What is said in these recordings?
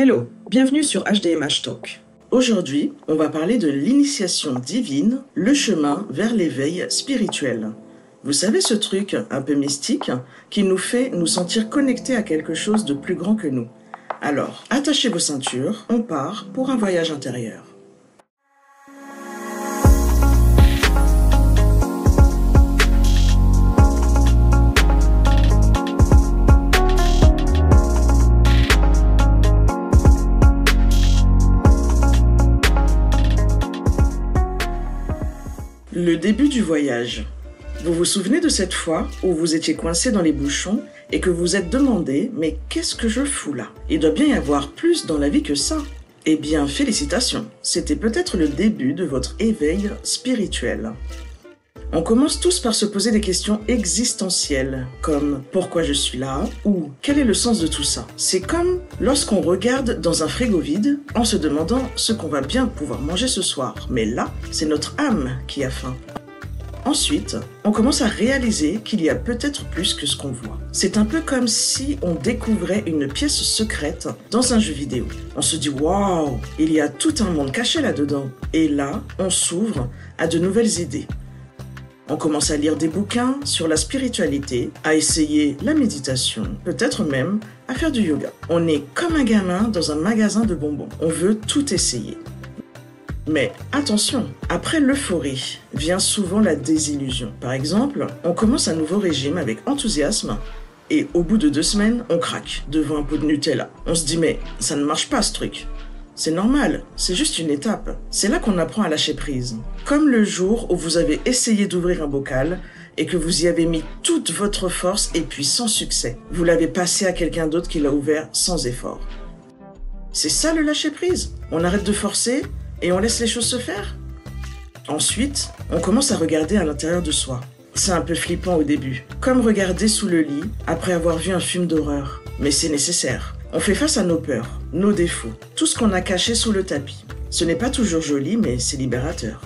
Hello, bienvenue sur HDMH Talk. Aujourd'hui, on va parler de l'initiation divine, le chemin vers l'éveil spirituel. Vous savez ce truc un peu mystique qui nous fait nous sentir connectés à quelque chose de plus grand que nous. Alors, attachez vos ceintures, on part pour un voyage intérieur. Le début du voyage. Vous vous souvenez de cette fois où vous étiez coincé dans les bouchons et que vous vous êtes demandé « Mais qu'est-ce que je fous là ?» Il doit bien y avoir plus dans la vie que ça. Eh bien, félicitations, c'était peut-être le début de votre éveil spirituel. On commence tous par se poser des questions existentielles, comme « Pourquoi je suis là ?» ou « Quel est le sens de tout ça ?» C'est comme lorsqu'on regarde dans un frigo vide en se demandant ce qu'on va bien pouvoir manger ce soir. Mais là, c'est notre âme qui a faim. Ensuite, on commence à réaliser qu'il y a peut-être plus que ce qu'on voit. C'est un peu comme si on découvrait une pièce secrète dans un jeu vidéo. On se dit « Waouh, il y a tout un monde caché là-dedans !» Et là, on s'ouvre à de nouvelles idées. On commence à lire des bouquins sur la spiritualité, à essayer la méditation, peut-être même à faire du yoga. On est comme un gamin dans un magasin de bonbons. On veut tout essayer. Mais attention, après l'euphorie vient souvent la désillusion. Par exemple, on commence un nouveau régime avec enthousiasme et au bout de 2 semaines, on craque devant un pot de Nutella. On se dit mais ça ne marche pas ce truc. C'est normal, c'est juste une étape. C'est là qu'on apprend à lâcher prise. Comme le jour où vous avez essayé d'ouvrir un bocal et que vous y avez mis toute votre force et puis sans succès. Vous l'avez passé à quelqu'un d'autre qui l'a ouvert sans effort. C'est ça le lâcher prise. On arrête de forcer et on laisse les choses se faire. Ensuite, on commence à regarder à l'intérieur de soi. C'est un peu flippant au début, comme regarder sous le lit après avoir vu un film d'horreur. Mais c'est nécessaire. On fait face à nos peurs, nos défauts, tout ce qu'on a caché sous le tapis. Ce n'est pas toujours joli, mais c'est libérateur.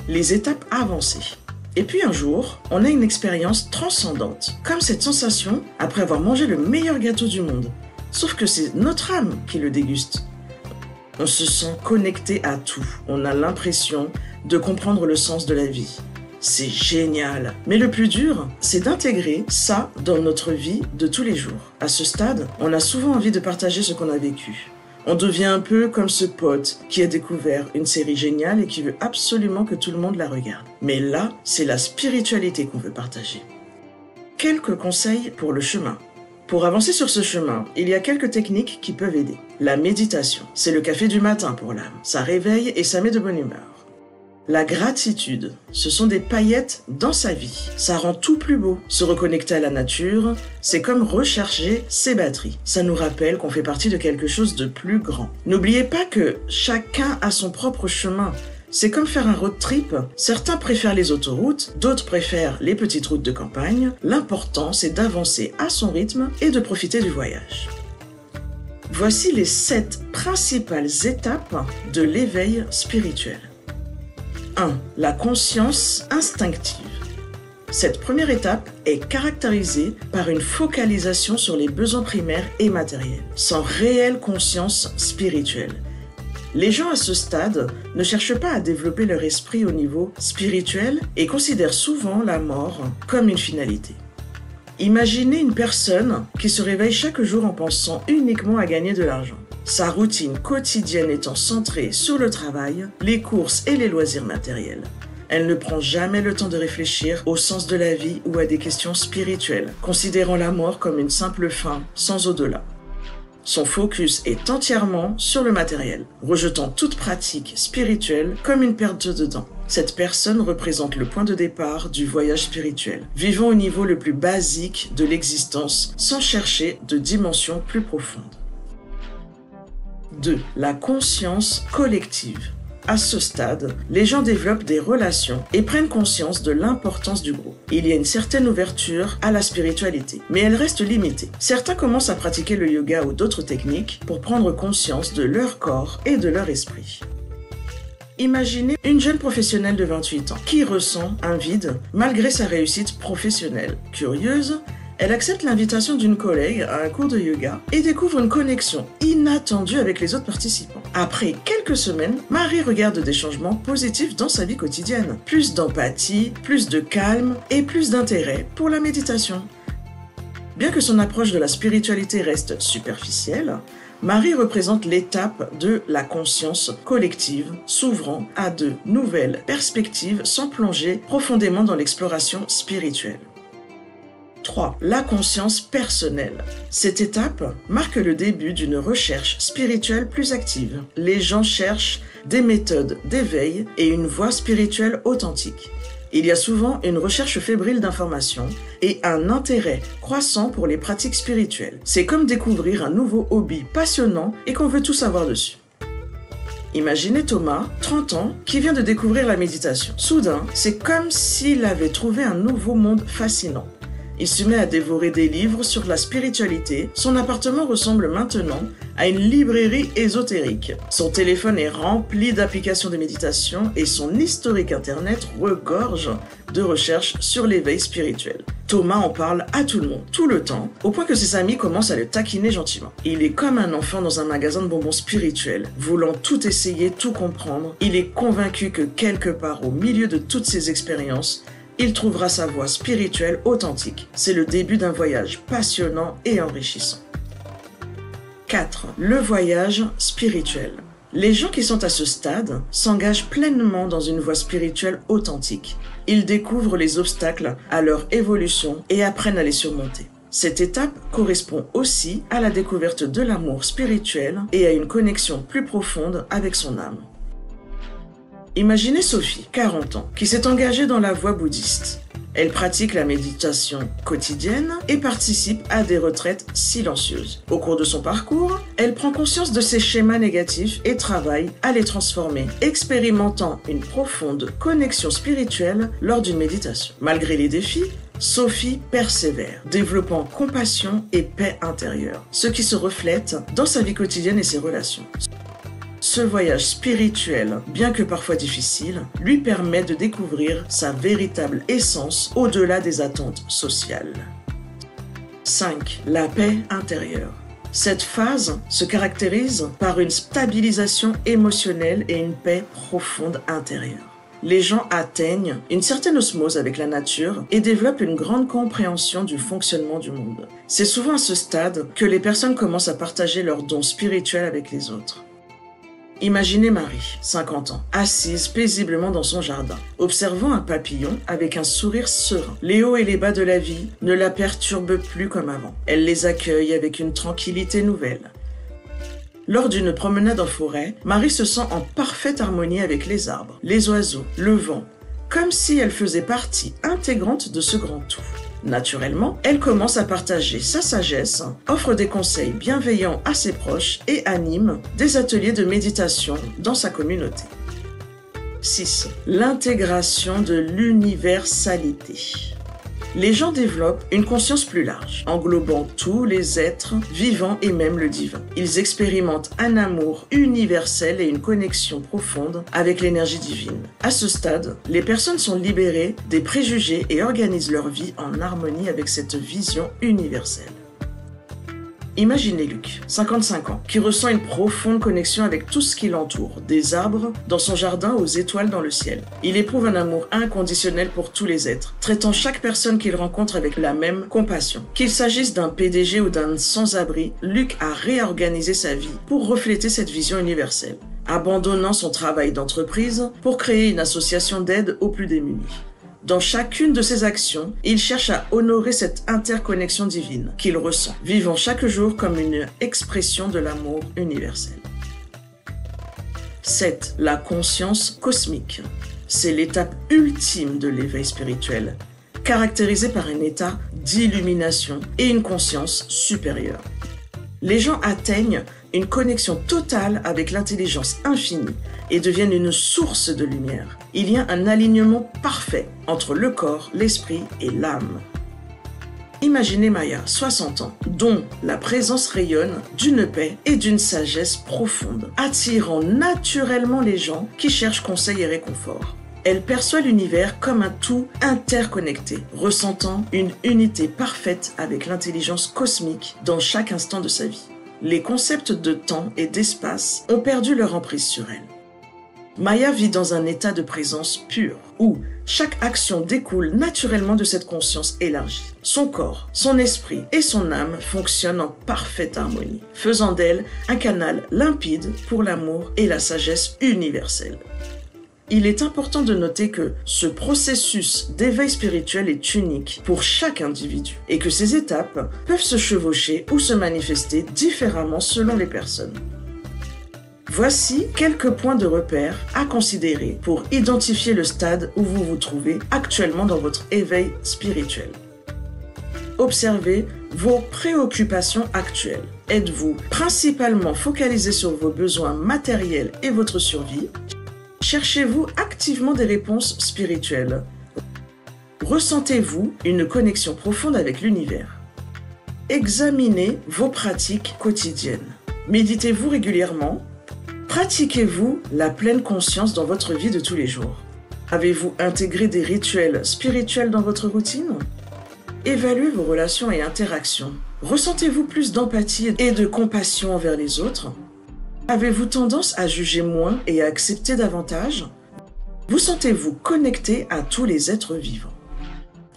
Les étapes avancées. Et puis un jour, on a une expérience transcendante, comme cette sensation après avoir mangé le meilleur gâteau du monde. Sauf que c'est notre âme qui le déguste. On se sent connecté à tout. On a l'impression de comprendre le sens de la vie. C'est génial. Mais le plus dur, c'est d'intégrer ça dans notre vie de tous les jours. À ce stade, on a souvent envie de partager ce qu'on a vécu. On devient un peu comme ce pote qui a découvert une série géniale et qui veut absolument que tout le monde la regarde. Mais là, c'est la spiritualité qu'on veut partager. Quelques conseils pour le chemin. Pour avancer sur ce chemin, il y a quelques techniques qui peuvent aider. La méditation, c'est le café du matin pour l'âme. Ça réveille et ça met de bonne humeur. La gratitude, ce sont des paillettes dans sa vie. Ça rend tout plus beau. Se reconnecter à la nature, c'est comme recharger ses batteries. Ça nous rappelle qu'on fait partie de quelque chose de plus grand. N'oubliez pas que chacun a son propre chemin. C'est comme faire un road trip. Certains préfèrent les autoroutes, d'autres préfèrent les petites routes de campagne. L'important, c'est d'avancer à son rythme et de profiter du voyage. Voici les 7 principales étapes de l'éveil spirituel. 1. La conscience instinctive. Cette première étape est caractérisée par une focalisation sur les besoins primaires et matériels, sans réelle conscience spirituelle. Les gens à ce stade ne cherchent pas à développer leur esprit au niveau spirituel et considèrent souvent la mort comme une finalité. Imaginez une personne qui se réveille chaque jour en pensant uniquement à gagner de l'argent. Sa routine quotidienne étant centrée sur le travail, les courses et les loisirs matériels. Elle ne prend jamais le temps de réfléchir au sens de la vie ou à des questions spirituelles, considérant la mort comme une simple fin sans au-delà. Son focus est entièrement sur le matériel, rejetant toute pratique spirituelle comme une perte de temps. Cette personne représente le point de départ du voyage spirituel, vivant au niveau le plus basique de l'existence sans chercher de dimension plus profonde. 2. La conscience collective. À ce stade, les gens développent des relations et prennent conscience de l'importance du groupe. Il y a une certaine ouverture à la spiritualité, mais elle reste limitée. Certains commencent à pratiquer le yoga ou d'autres techniques pour prendre conscience de leur corps et de leur esprit. Imaginez une jeune professionnelle de 28 ans qui ressent un vide malgré sa réussite professionnelle. Curieuse, Elle accepte l'invitation d'une collègue à un cours de yoga et découvre une connexion inattendue avec les autres participants. Après quelques semaines, Marie regarde des changements positifs dans sa vie quotidienne. Plus d'empathie, plus de calme et plus d'intérêt pour la méditation. Bien que son approche de la spiritualité reste superficielle, Marie représente l'étape de la conscience collective, s'ouvrant à de nouvelles perspectives sans plonger profondément dans l'exploration spirituelle. 3. La conscience personnelle. Cette étape marque le début d'une recherche spirituelle plus active. Les gens cherchent des méthodes d'éveil et une voie spirituelle authentique. Il y a souvent une recherche fébrile d'informations et un intérêt croissant pour les pratiques spirituelles. C'est comme découvrir un nouveau hobby passionnant et qu'on veut tout savoir dessus. Imaginez Thomas, 30 ans, qui vient de découvrir la méditation. Soudain, c'est comme s'il avait trouvé un nouveau monde fascinant. Il se met à dévorer des livres sur la spiritualité. Son appartement ressemble maintenant à une librairie ésotérique. Son téléphone est rempli d'applications de méditation et son historique internet regorge de recherches sur l'éveil spirituel. Thomas en parle à tout le monde, tout le temps, au point que ses amis commencent à le taquiner gentiment. Il est comme un enfant dans un magasin de bonbons spirituels, voulant tout essayer, tout comprendre. Il est convaincu que quelque part au milieu de toutes ces expériences, il trouvera sa voie spirituelle authentique. C'est le début d'un voyage passionnant et enrichissant. 4. Le voyage spirituel. Les gens qui sont à ce stade s'engagent pleinement dans une voie spirituelle authentique. Ils découvrent les obstacles à leur évolution et apprennent à les surmonter. Cette étape correspond aussi à la découverte de l'amour spirituel et à une connexion plus profonde avec son âme. Imaginez Sophie, 40 ans, qui s'est engagée dans la voie bouddhiste. Elle pratique la méditation quotidienne et participe à des retraites silencieuses. Au cours de son parcours, elle prend conscience de ses schémas négatifs et travaille à les transformer, expérimentant une profonde connexion spirituelle lors d'une méditation. Malgré les défis, Sophie persévère, développant compassion et paix intérieure, ce qui se reflète dans sa vie quotidienne et ses relations. Ce voyage spirituel, bien que parfois difficile, lui permet de découvrir sa véritable essence au-delà des attentes sociales. 5. La paix intérieure. Cette phase se caractérise par une stabilisation émotionnelle et une paix profonde intérieure. Les gens atteignent une certaine osmose avec la nature et développent une grande compréhension du fonctionnement du monde. C'est souvent à ce stade que les personnes commencent à partager leurs dons spirituels avec les autres. Imaginez Marie, 50 ans, assise paisiblement dans son jardin, observant un papillon avec un sourire serein. Les hauts et les bas de la vie ne la perturbent plus comme avant. Elle les accueille avec une tranquillité nouvelle. Lors d'une promenade en forêt, Marie se sent en parfaite harmonie avec les arbres, les oiseaux, le vent, comme si elle faisait partie intégrante de ce grand tout. Naturellement, elle commence à partager sa sagesse, offre des conseils bienveillants à ses proches et anime des ateliers de méditation dans sa communauté. 6. L'intégration de l'universalité. Les gens développent une conscience plus large, englobant tous les êtres vivants et même le divin. Ils expérimentent un amour universel et une connexion profonde avec l'énergie divine. À ce stade, les personnes sont libérées des préjugés et organisent leur vie en harmonie avec cette vision universelle. Imaginez Luc, 55 ans, qui ressent une profonde connexion avec tout ce qui l'entoure, des arbres dans son jardin aux étoiles dans le ciel. Il éprouve un amour inconditionnel pour tous les êtres, traitant chaque personne qu'il rencontre avec la même compassion. Qu'il s'agisse d'un PDG ou d'un sans-abri, Luc a réorganisé sa vie pour refléter cette vision universelle, abandonnant son travail d'entreprise pour créer une association d'aide aux plus démunis. Dans chacune de ses actions, il cherche à honorer cette interconnexion divine qu'il ressent, vivant chaque jour comme une expression de l'amour universel. 7. La conscience cosmique. C'est l'étape ultime de l'éveil spirituel, caractérisée par un état d'illumination et une conscience supérieure. Les gens atteignent une connexion totale avec l'intelligence infinie et deviennent une source de lumière. Il y a un alignement parfait entre le corps, l'esprit et l'âme. Imaginez Maya, 60 ans, dont la présence rayonne d'une paix et d'une sagesse profonde, attirant naturellement les gens qui cherchent conseil et réconfort. Elle perçoit l'univers comme un tout interconnecté, ressentant une unité parfaite avec l'intelligence cosmique dans chaque instant de sa vie. Les concepts de temps et d'espace ont perdu leur emprise sur elle. Maya vit dans un état de présence pure, où chaque action découle naturellement de cette conscience élargie. Son corps, son esprit et son âme fonctionnent en parfaite harmonie, faisant d'elle un canal limpide pour l'amour et la sagesse universelle. Il est important de noter que ce processus d'éveil spirituel est unique pour chaque individu et que ces étapes peuvent se chevaucher ou se manifester différemment selon les personnes. Voici quelques points de repère à considérer pour identifier le stade où vous vous trouvez actuellement dans votre éveil spirituel. Observez vos préoccupations actuelles. Êtes-vous principalement focalisé sur vos besoins matériels et votre survie? Cherchez-vous activement des réponses spirituelles? Ressentez-vous une connexion profonde avec l'univers? Examinez vos pratiques quotidiennes. Méditez-vous régulièrement? Pratiquez-vous la pleine conscience dans votre vie de tous les jours? Avez-vous intégré des rituels spirituels dans votre routine? Évaluez vos relations et interactions. Ressentez-vous plus d'empathie et de compassion envers les autres? Avez-vous tendance à juger moins et à accepter davantage? Vous sentez-vous connecté à tous les êtres vivants?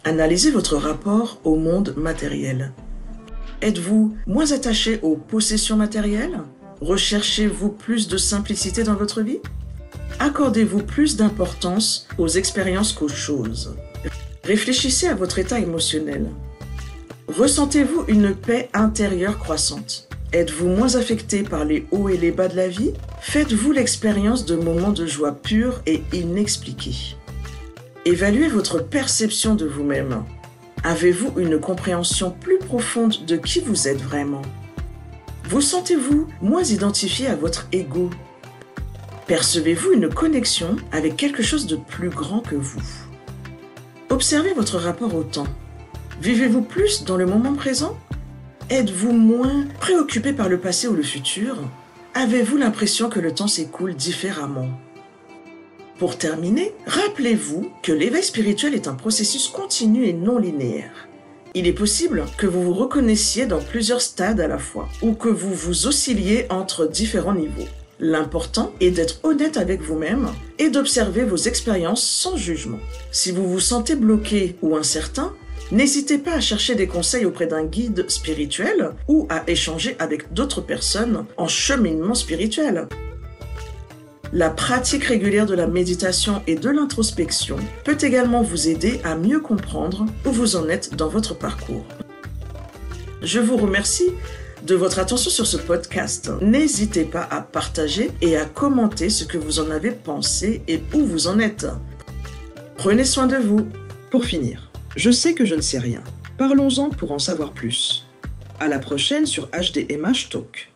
Analysez votre rapport au monde matériel. Êtes-vous moins attaché aux possessions matérielles? Recherchez-vous plus de simplicité dans votre vie? Accordez-vous plus d'importance aux expériences qu'aux choses? Réfléchissez à votre état émotionnel. Ressentez-vous une paix intérieure croissante? Êtes-vous moins affecté par les hauts et les bas de la vie? Faites-vous l'expérience de moments de joie pure et inexpliqués? Évaluez votre perception de vous-même. Avez-vous une compréhension plus profonde de qui vous êtes vraiment? Vous sentez-vous moins identifié à votre ego? Percevez-vous une connexion avec quelque chose de plus grand que vous? Observez votre rapport au temps. Vivez-vous plus dans le moment présent? Êtes-vous moins préoccupé par le passé ou le futur? Avez-vous l'impression que le temps s'écoule différemment? Pour terminer, rappelez-vous que l'éveil spirituel est un processus continu et non linéaire. Il est possible que vous vous reconnaissiez dans plusieurs stades à la fois ou que vous vous oscilliez entre différents niveaux. L'important est d'être honnête avec vous-même et d'observer vos expériences sans jugement. Si vous vous sentez bloqué ou incertain, n'hésitez pas à chercher des conseils auprès d'un guide spirituel ou à échanger avec d'autres personnes en cheminement spirituel. La pratique régulière de la méditation et de l'introspection peut également vous aider à mieux comprendre où vous en êtes dans votre parcours. Je vous remercie de votre attention sur ce podcast. N'hésitez pas à partager et à commenter ce que vous en avez pensé et où vous en êtes. Prenez soin de vous. Pour finir, je sais que je ne sais rien. Parlons-en pour en savoir plus. À la prochaine sur HDMH Talk.